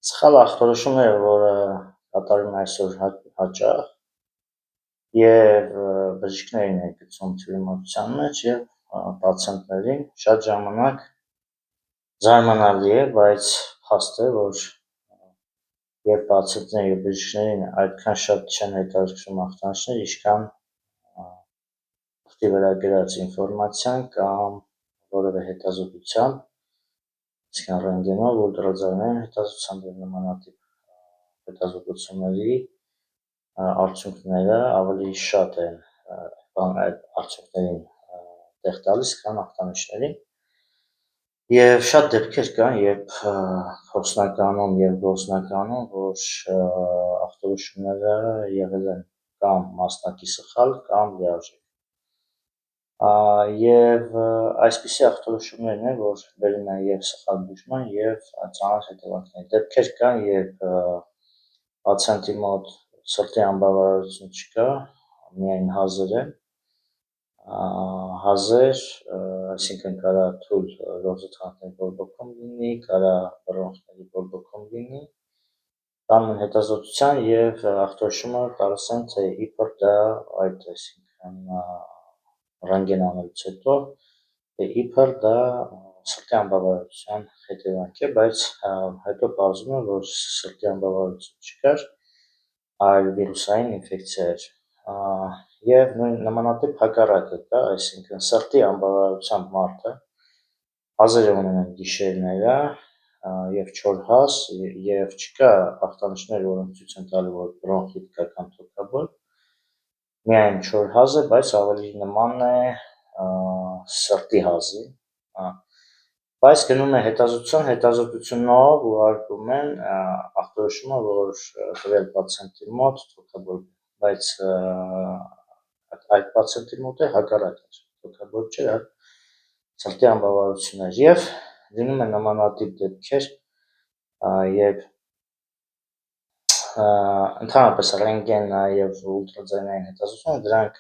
Սխալ ախտորոշումները, որը կատարում է այսօր հաճախ եւ բժիշկներին է գցում թյուրիմացության մեջ եւ պացիենտներին շատ ժամանակ զարմանալի է, բայց փաստ է, որ եւ պացիենտներին եւ բժիշկներին այդքան շատ չեն հետաքրքրում ախտանիշները, ինչքան ուստի վրա գրած ինֆորմացիան կամ որևէ հետազոտությամբ, այսինքն ռենտգենով, ուլտրաձայնային հետազոտությամբ եւ նմանատիպ հետազոտությունների արդյունքները ավելի շատ են այդ արդյունքներին տեղ տալիս, քան ախտանիշներին։ Եվ շատ դեպքեր կան, երբ փորձնականում եւ գործնականում, որ ախտորոշումները եղել են կամ մասնակի սխալ, կամ լիարժեք։ Եվ այսպիսի ախտորոշումներն են, որ բերում են եւ սխալ բուժման, եւ ծանր հետևանքների։ Դեպքեր կան, երբ պացիենտի մոտ սրտի անբավարարություն չկա, միայն հազր է, այսինքն կարա թույլ լորձաթաղանթների բորբոքում լինի, կարա բռունցքների բորբոքում լինի, տանում են հետազոտության եւ ախտորոշումը տալիս են, թե իբր դա այդ, այսինքն ռենտգեն անելուց հետո, թե իբր դա սրտի անբավարարության հետևանք է, բայց հետո պարզվում է, որ սրտի անբավարարություն չկար, այլ վիրուսային ինֆեկցիա էր։ Եվ նմանատիպ հակառակը կա, այսինքն սրտի անբավարարությամբ մարդը հազար է ունենում գիշերները եւ չոր հաս եւ չկա ախտանիշներ, որոնք ցույց են տալի, որ բրոնխիտ կա կամ թոքաբոր, միայն չոր հազ է, բայց ավելի նման է սրտի հազի, բայց գնում է հետազոտությունով ուղարկում են ախտորոշումը, որ տվյալ պացիենտի մոտ թոքաբոր, բայց այդ պացիենտի մոտ է հակառակը, թոքաբոր չէ, այլ սրտի անբավարարություն էր, եւ լինում են նմանատիպ դեպքեր, երբ ընդհանրապես ռենտգեն եւ ուլտրաձայնային հետազոտությունը դրանք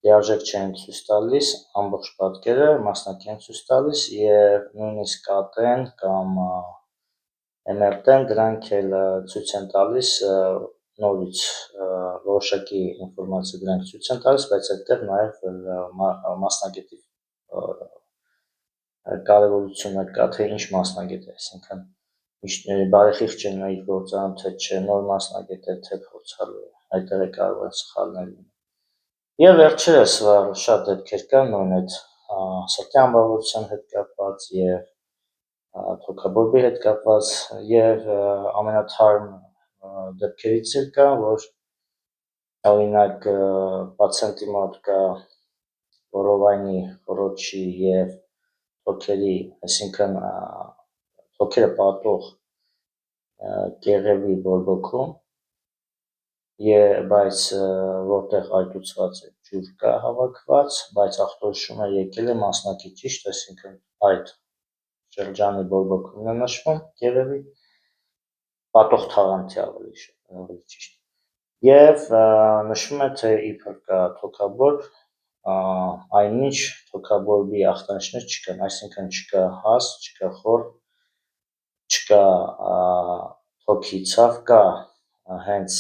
լիարժեք չեն ցույց տալիս ամբողջ պատկերը, մասնակի են ցույց տալիս եւ նույնիսկ կատեն կամ MRT-ն դրանք էլ ցույց են տալիս նորից որոշակի ինֆորմացիա դրանք ցույց են տալիս, բայց այդտեղ նաեւ մասնագետի կարևորությունը կա, թե ինչ մասնագետ է, այսինքն բարեխիղճ է իր գործարանում, թե չէ, նոր մասնագետ է, թե փորձալու է, այդտեղ է կարող են սխալներ լինել։ Եվ վերջերս շատ դեպքեր կան նույն այդ սրտի անբավարարության հետ կապված եւ թոքաբորբի հետ կապված եւ ամենաթարմ դեպքերից էլ կա, որ օրինակ պացիենտի մոտ կա որովայնի, խոռոչի եւ թոքերի, այսինքն թոքերը պատող կեղևի բորբոքում, բայց որտեղ այտուցված է, ջուր կա հավաքված, բայց ախտորոշումը եկել է մասնակի ճիշտ, այսինքն այդ շրջանի բորբոքումն է նշվում կեղևի, պատող թաղանթի ավելի ճիշտ, եւ նշվում է, թե իբր կա թոքաբորբ, այնինչ թոքաբորբի ախտանիշներ չկան, այսինքն չկա հաս, չկա խոր, չկա թոքի ցավ, կա հենց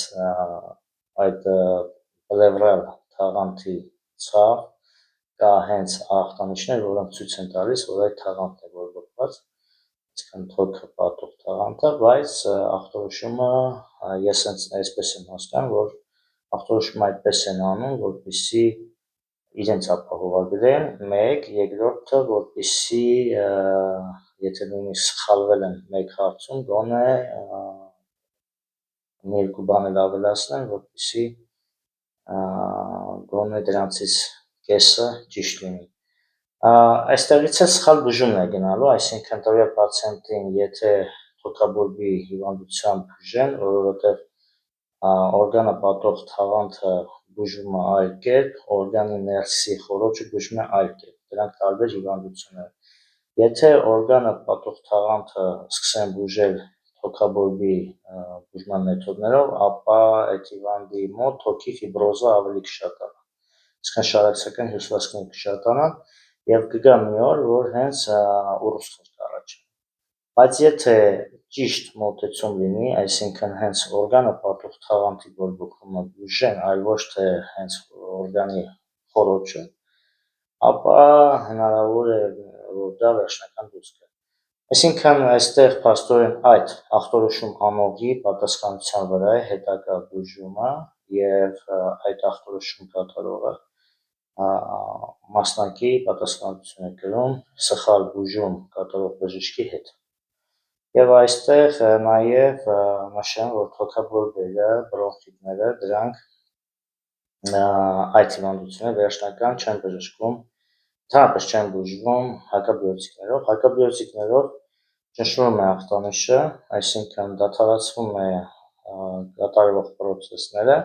այդ պլևրալ թաղանթի ցավ, կա հենց ախտանիշներ, որոնք ցույց են տալիս, որ այդ թաղանթն է բորբոքված, այսինքն թոքը պատող թաղանթ է, բայց ախտորոշումը ես այսպես եմ հասկանում, որ ախտորոշումը այդպես են անում, որպեսզի իրենց ապահովագրեն, մեկ, երկրորդը, որպեսզի եթե նույնիսկ սխալվել են մեկ հարցում, գոնե մի երկու բան էլ ավելացնեն, որպեսզի գոնե դրանցից կեսը ճիշտ լինի։ Այստեղից է սխալ բուժումն է գնալու, այսինքն տվյալ պացիենտին, եթե թոքաբորբի հիվանդությամբ բուժեն, որովհետև օրգանը պատող թաղանթը բուժվում է այլ կերպ, օրգանի ներսի խոռոչը բուժվում է այլ կերպ, դրանք տարբեր հիվանդություններ են։ Եթե օրգանը պատող թաղանթը սկսեն բուժել թոքաբորբի բուժման մեթոդներով, ապա այդ հիվանդի մոտ թոքի ֆիբրոզը ավելի կշատանա, այսինքն շարակցական հյուսվածքները կշատանան եւ կգա մի օր, որ հենց ուռուցքներ կառաջանան։ Բայց եթե ճիշտ մոտեցում լինի, այսինքն հենց օրգանը պատող թաղանթի բորբոքումը բուժեն, այլ ոչ թե հենց օրգանի խոռոչը, ապա հնարավոր է, որ դա վերջնական դուրս գա։ Այսինքն այստեղ փաստորեն այդ ախտորոշում անողի պատասխանատվության վրա է հետագա բուժումը եւ այդ ախտորոշում կատարողը մասնակի պատասխանատվություն է կրում սխալ բուժում կատարող բժշկի հետ։ Եվ այստեղ նաև նշեմ, որ թոքաբորբերը, բրոնխիտները, դրանք այդ հիվանդությունը վերջնական չեն բժշկվում, ընդհանրապես չեն բուժվում հակաբիոտիկներով։ Հակաբիոտիկներով ճնշվում է ախտանիշը, այսինքն դադարեցվում է կատարվող պրոցեսները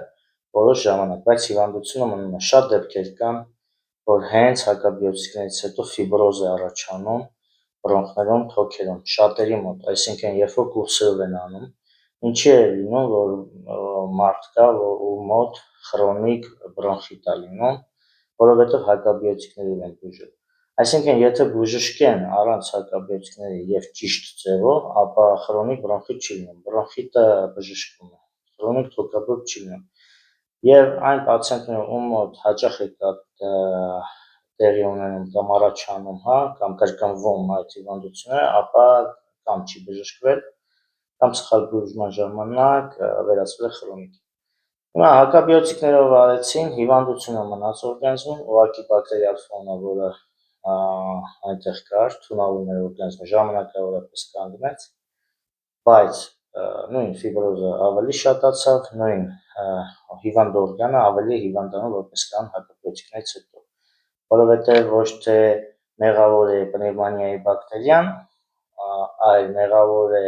որոշ ժամանակ, բայց հիվանդությունը մնում է։ Շատ դեպքեր կան, որ հենց հակաբիոտիկներից հետո ֆիբրոզ է առաջանում բրոնխներում, թոքերում, շատերի մոտ, այսինքն երբ որ կուրսերով են անում, ինչի է լինում, որ մարդ կա, ում մոտ խրոնիկ բրոնխիտ է լինում, որովհետև հակաբիոտիկներով են բուժում։ Այսինքն, եթե բուժշկեն առանց հակաբիոտիկների եւ ճիշտ ձևով, ապա խրոնիկ բրոնխիտ չի լինում, բրոնխիտը բժշկվում է, խրոնիկ թոքաբորբ չի լինում։ Եվ այն պացիենտները, ում մոտ հաճախ է տեղի ունենում կամ առաջանում, կամ կրկնվում այդ հիվանդությունները, ապա կամ չի բժշկվել, կամ սխալ բուժման ժամանակ վերածվել է խրոնիկի։ Հիմա հակաբիոտիկներով արեցին, հիվանդությունը մնաց օրգանիզմում, ուղղակի բակտերիալ ֆոնը, որը այնտեղ կար, թունավորում էր օրգանիզմը, ժամանակավորապես կանգնեց, բայց նույն ֆիբրոզը ավելի շատացավ, նույն հիվանդ օրգանը ավելի հիվանդանում որպես կան հակաբիոտիկներից հետո, որովհետև ոչ թե մեղավոր է պնևմանիայի բակտերիան, այլ մեղավոր է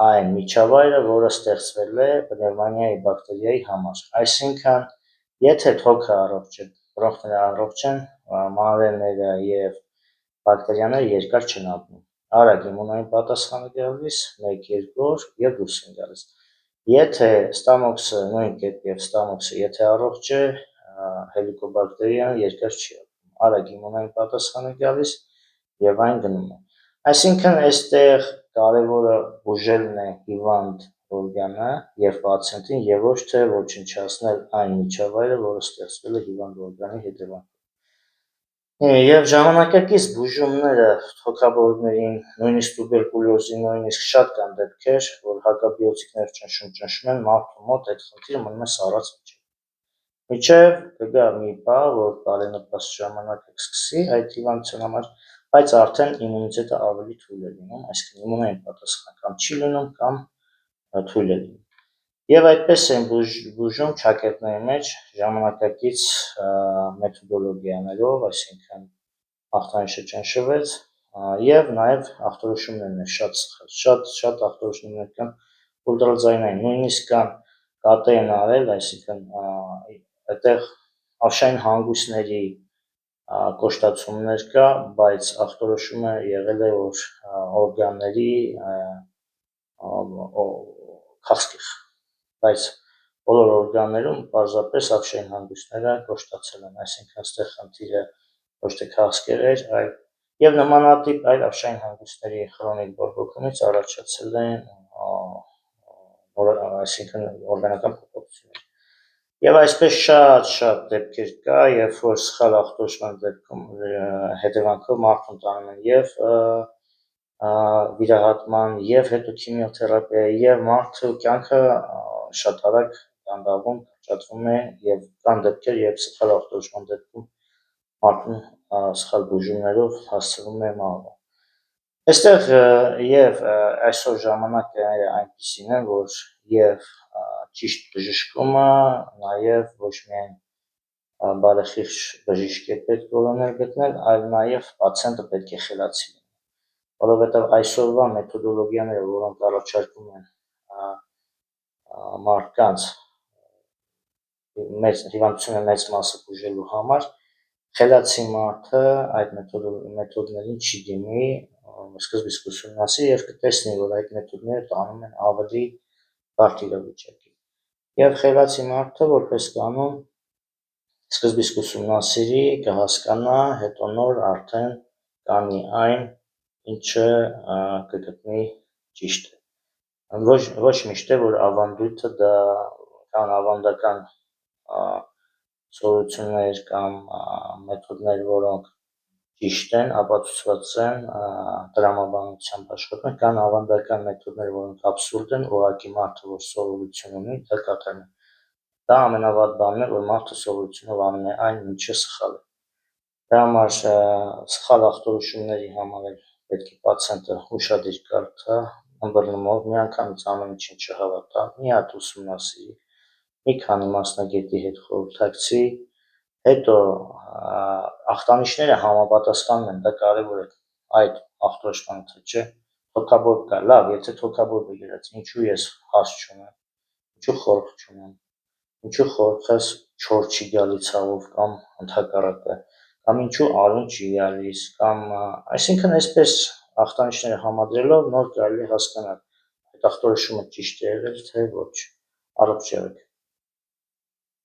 այն միջավայրը, որը ստեղծվել է պնևմանիայի բակտերիայի համար։ Այսինքն, եթե թոքը առողջ է, բրոնխները առողջ են, մանրէները եւ բակտերիաները երկար չեն ապրում։ Արագ իմունային պատասխանը գալիս, 1-2 օր եւ դուրս են գալիս։ Եթե ստամոքսը նույն կերպ եւ ստամոքսը եթե առողջ է, հելիկոբակտերիան երկար չի ապրում, արագ իմունային պատասխան է գալիս եւ այն գնում է։ Այսինքն այստեղ կարևորը բուժելն է հիվանդ օրգանը եւ պացիենտին եւ ոչ թե ոչնչացնել այն միջավայրը, որը ստեղծվել է հիվանդ օրգանի հետևանքով։ Եվ ժամանակակից բուժումները թոքաբորբերին, նույնիսկ տուբերկուլյոզի, նույնիսկ շատ կան դեպքեր, որ հակաբիոտիկներ ճնշում են մարդու մոտ, այդ խնդիրը մնում է սառած մինչև կգա մի պահ, որ բարենպաստ ժամանակ կսկսի այդ հիվանդության համար, բայց արդեն իմունիտետը ավելի թույլ է լինում, այսինքն իմունային պատասխան կամ չի լինում, կամ թույլ է լինում։ Եվ այդպես են բուժում ճակերտների մեջ ժամանակակից մեթոդոլոգիաներով, այսինքն ախտանիշը ճնշվեց եւ նաեւ ախտորոշումներն են շատ ախտորոշումներ կան ուլտրաձայնային, նույնիսկ կան կատե են արել, այսինքն այդտեղ ավշային հանգույցների կոշտացումներ կա, բայց ախտորոշումը եղել է որ օրգանների քաղցկիղ, բայց բոլոր օրգաններում պարզապես ավշային հանգույցները կոշտացել են, այսինքն այստեղ խնդիրը ոչ թե քաղցկիղ էր, այլ եւ նմանատիպ այլ ավշային հանգույցների խրոնիկ բորբոքումից առաջացել են այսինքն օրգանական փոփոխություններ։ Եվ այսպես շատ դեպքեր կա, երբ որ սխալ ախտորոշման դեպքում հետևանքով մարդուն տանում են եւ վիրահատման, եւ հետո քիմիոթերապիայի, եւ մարդու կյանքը շատ արագ դանդաղում, կրճատվում է եւ կան դեպքեր, երբ սխալ ախտորոշման դեպքում մարդուն սխալ բուժումներով հասցվում է մահվան։ Այստեղ եւ այսօր ժամանակները այնպիսին են, որ եւ ճիշտ բժշկումը, նաեւ ոչ միայն բարեխիղճ բժիշկ է պետք որոնել գտնել, այլ նաեւ պացիենտը պետք է խելացի լինի, որովհետեւ այսօրվա մեթոդոլոգիաները, որոնք առաջարկում են մարդկանց հիվանդությունը մեծ մասը բուժելու համար, խելացի մարդը այդ մեթոդներին չի դիմի, սկզբից կուսումնասիրի եւ կտեսնի, որ այդ մեթոդները տանում են ավելի բարդ իրավիճակի։ Եվ խելացի մարդը որպես կանոն սկզբից կուսումնասիրի, կհասկանա, հետո նոր արդեն կանի այն, ինչը կգտնի ճիշտ է։ Ոչ միշտ է, որ ավանդույթը դա կան ավանդական սովորություններ կամ մեթոդներ, որոնք ճիշտ են, ապացուցված են տրամաբանությամբ աշխատում, կան ավանդական մեթոդներ, որոնք absurd են, ուղղակի մարդը, որ սովորություն ունի, դա կատարում է։ Դա ամենավատ բանն է, որ մարդը սովորությունով անում է այն, ինչը սխալ է։ Դրա համար սխալ ախտորոշումների համար պետք է պացիենտը ուշադիր կարդա, ըմբռնումով միանգամից ամեն ինչին չհավատա, մի հատ ուսումնասիրի, մի քանի մասնագետի հետ խորհրդակցի, հետո ախտանիշները համապատասխանում են, դա կարևոր է այդ ախտորոշման թե չէ, թոքաբորբ կա, լավ, եթե թոքաբորբը գրած, ինչու ես հաս չունեմ, ինչու խորք չունեմ, ինչու խորքս չոր չի գալի ցավով կամ ընդհակառակը, կամ ինչու արուն չի գալիս, կամ այսինքն այսպես ախտանիշները համադրելով նոր կարելի է հասկանալ այդ ախտորոշումը ճիշտ է եղել, թե ոչ, առողջ եղեք։